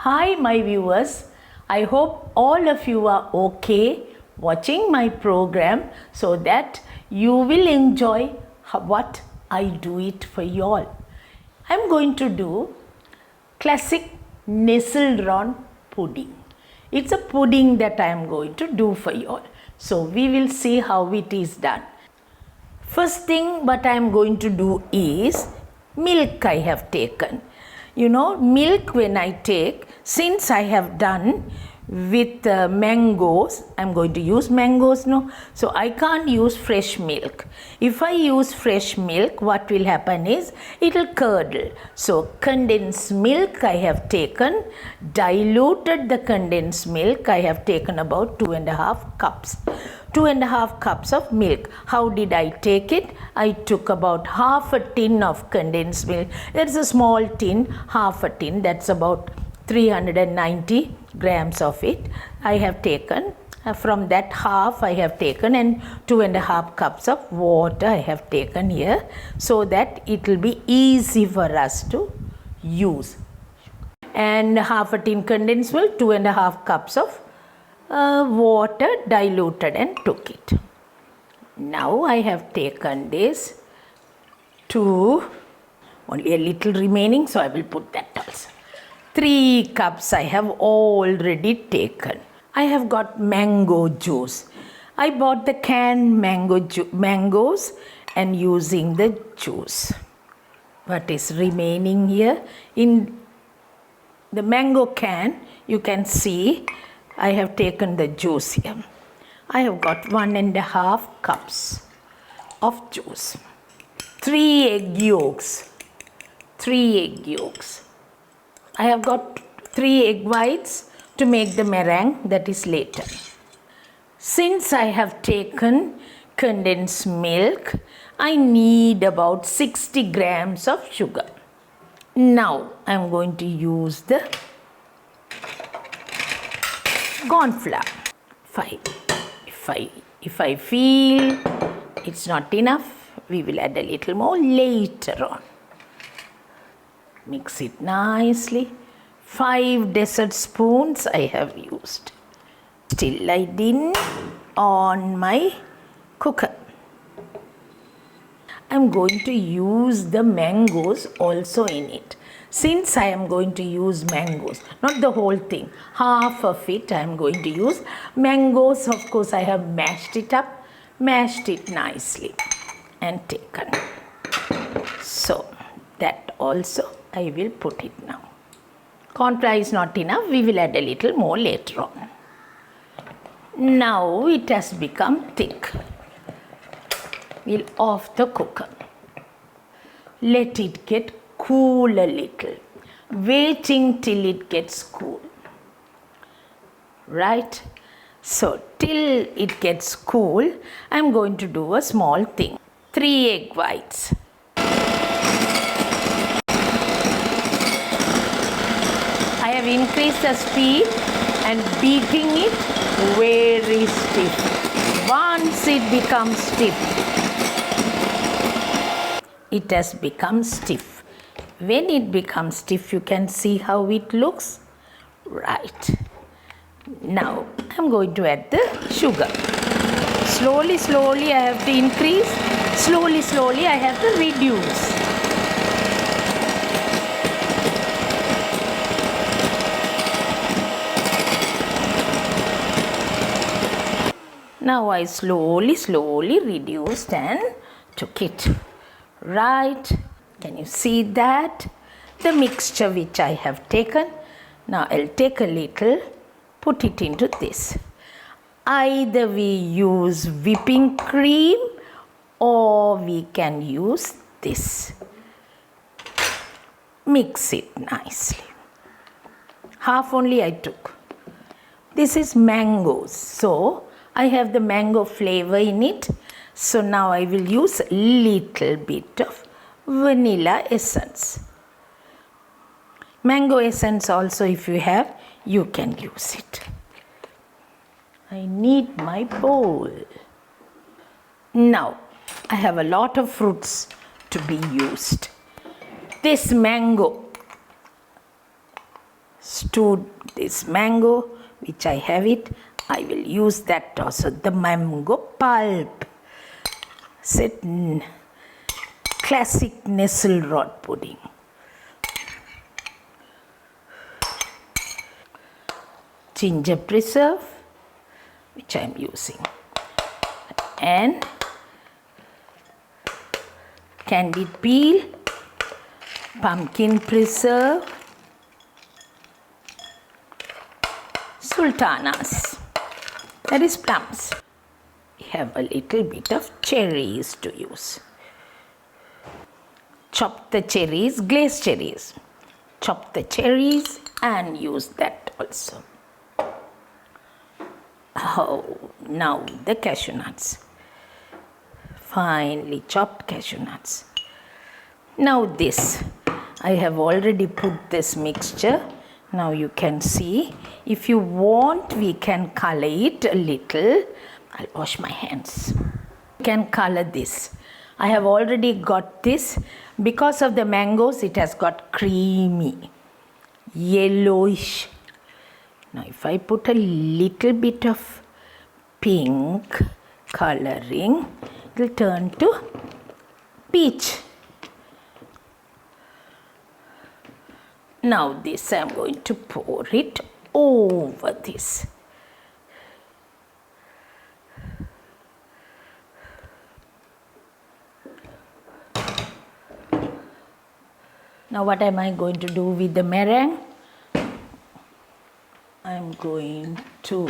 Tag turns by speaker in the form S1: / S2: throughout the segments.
S1: Hi, my viewers. I hope all of you are okay watching my program so that you will enjoy what I do it for you all. I'm going to do classic Nesselrode pudding. It's a pudding that I am going to do for you all. So we will see how it is done. First thing what I am going to do is milk I have taken. You know, milk when I take, since I have done with mangoes, I'm going to use mangoes now, so I can't use fresh milk. If I use fresh milk, what will happen is it will curdle. So condensed milk I have taken, diluted the condensed milk, I have taken about 2.5 cups. 2.5 cups of milk. How did I take it? I took about half a tin of condensed milk. There's a small tin, half a tin, that's about 390 grams of it. I have taken, from that half I have taken, and 2.5 cups of water I have taken here, so that it will be easy for us to use. And half a tin condensed milk, 2.5 cups of water diluted and took it. Now I have taken this to, only a little remaining, so I will put that also. 3 cups I have already taken. I have got mango juice. I bought the canned mangoes and using the juice. What is remaining here in the mango can, you can see I have taken the juice here. I have got 1.5 cups of juice. 3 egg yolks. 3 egg yolks. I have got 3 egg whites to make the meringue, that is later. Since I have taken condensed milk, I need about 60 grams of sugar. Now I am going to use the corn flour. If I feel it's not enough, we will add a little more later on. Mix it nicely. 5 dessert spoons I have used. Still I didn't on my cooker. I am going to use the mangoes also in it. Since I am going to use mangoes, not the whole thing, half of it I am going to use. Mangoes, of course, I have mashed it up, mashed it nicely and taken. So that also I will put it now. Corn flour is not enough, we will add a little more later on. Now it has become thick. We'll off the cooker. Let it get cool a little. Waiting till it gets cool. Right? So till it gets cool, I'm going to do a small thing. 3 egg whites. I have increased the speed and beating it very stiff. Once it becomes stiff, it has become stiff. When it becomes stiff, you can see how it looks. Right. Now I'm going to add the sugar. Slowly, slowly I have to increase. Slowly, slowly I have to reduce. Now I slowly, slowly reduced and took it. Right. Can you see that? The mixture which I have taken. Now I'll take a little, put it into this. Either we use whipping cream or we can use this. Mix it nicely. Half only I took. This is mangoes, so I have the mango flavor in it. So now I will use a little bit of vanilla essence. Mango essence also, if you have, you can use it. I need my bowl. Now I have a lot of fruits to be used. This mango stewed this mango, which I have it. I will use that also, the mango pulp. Set classic Nesselrode pudding. Ginger preserve, which I am using, and candied peel, pumpkin preserve, sultanas, that is plums. We have a little bit of cherries to use. Chop the cherries, glazed cherries. Chop the cherries and use that also. Oh, now the cashew nuts. Finely chopped cashew nuts. Now this, I have already put this mixture. Now you can see, if you want, we can color it a little. I'll wash my hands. You can color this. I have already got this. Because of the mangoes, it has got creamy, yellowish. Now if I put a little bit of pink coloring, it will turn to peach. Now this I am going to pour it over this. Now what am I going to do with the meringue? I am going to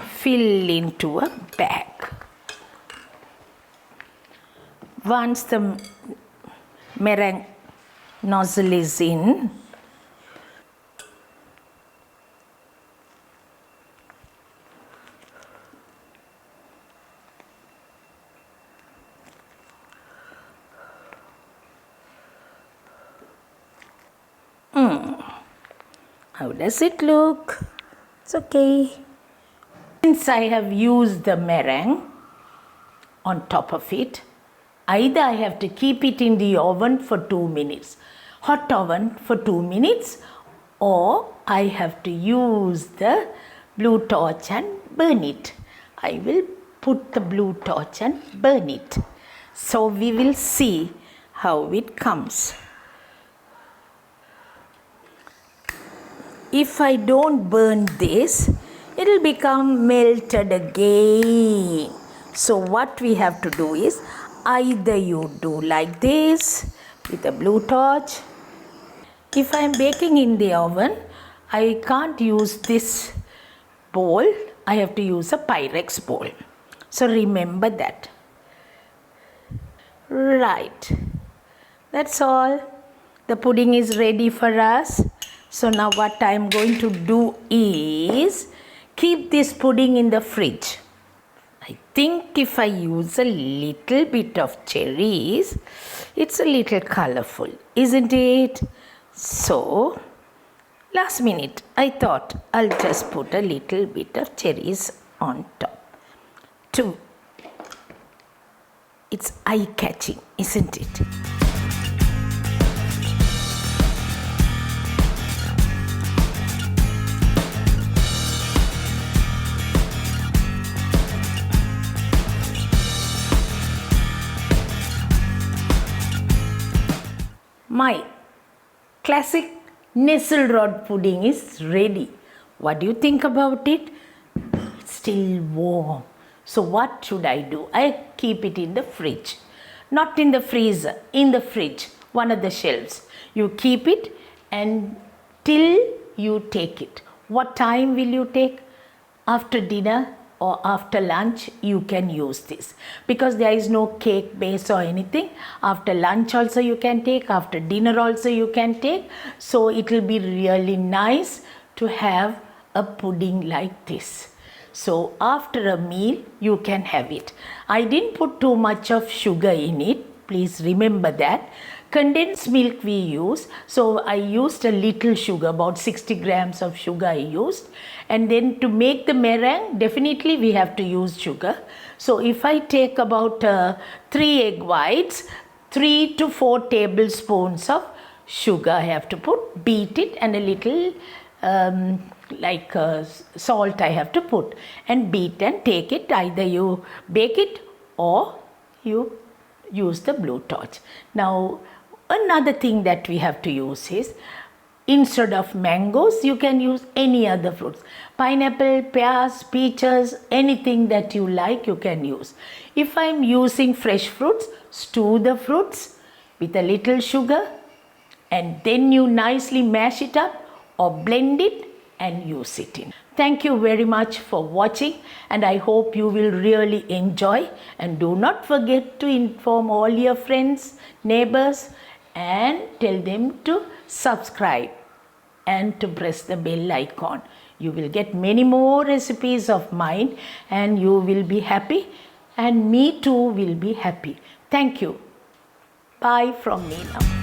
S1: fill into a bag. Once the meringue nozzle is in, how does it look? It's okay. Since I have used the meringue on top of it, either I have to keep it in the oven for 2 minutes, hot oven for 2 minutes, or I have to use the blue torch and burn it. I will put the blue torch and burn it. So we will see how it comes. If I don't burn this, it will become melted again. So what we have to do is, either you do like this with a blue torch. If I am baking in the oven, I can't use this bowl. I have to use a Pyrex bowl. So remember that. Right. That's all. The pudding is ready for us. So now what I am going to do is keep this pudding in the fridge. I think if I use a little bit of cherries, it's a little colorful, isn't it? So, last minute, I thought I'll just put a little bit of cherries on top. It's eye-catching, isn't it? My classic Nesselrode pudding is ready. What do you think about it? It's still warm. So what should I do? I keep it in the fridge. Not in the freezer, in the fridge, one of the shelves. You keep it until you take it. What time will you take? After dinner or after lunch, you can use this. Because there is no cake base or anything. After lunch also you can take. After dinner also you can take. So it will be really nice to have a pudding like this. So after a meal, you can have it. I didn't put too much of sugar in it. Please remember that. Condensed milk we use. So I used a little sugar, about 60 grams of sugar I used. And then to make the meringue, definitely we have to use sugar. So if I take about 3 egg whites, 3 to 4 tablespoons of sugar I have to put, beat it, and a little salt I have to put, and beat and take it. Either you bake it or you use the blowtorch. Now another thing that we have to use is, instead of mangoes, you can use any other fruits. Pineapple, pears, peaches, anything that you like, you can use. If I'm using fresh fruits, stew the fruits with a little sugar, and then you nicely mash it up or blend it and use it in. Thank you very much for watching, and I hope you will really enjoy. And do not forget to inform all your friends, neighbors, and tell them to subscribe and to press the bell icon. You will get many more recipes of mine, and you will be happy, and me too will be happy. Thank you. Bye from me now.